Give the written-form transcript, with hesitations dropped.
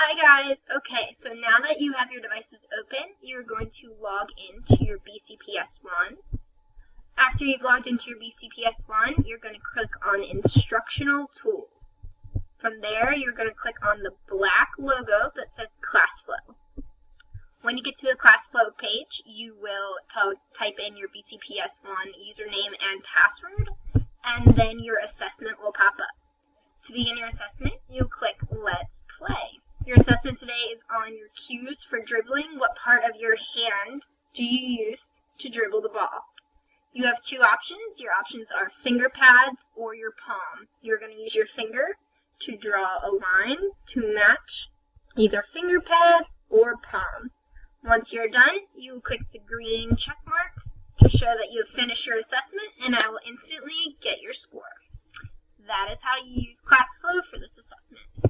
Hi guys! Okay, so now that you have your devices open, you're going to log into your BCPS1. After you've logged into your BCPS1, you're going to click on Instructional Tools. From there, you're going to click on the black logo that says Classflow. When you get to the Classflow page, you will type in your BCPS1 username and password, and then your assessment will pop up. To begin your assessment, you'll click Let's Play. Your assessment today is on your cues for dribbling. What part of your hand do you use to dribble the ball? You have two options. Your options are finger pads or your palm. You're going to use your finger to draw a line to match either finger pads or palm. Once you're done, you will click the green check mark to show that you have finished your assessment, and I will instantly get your score. That is how you use Classflow for this assessment.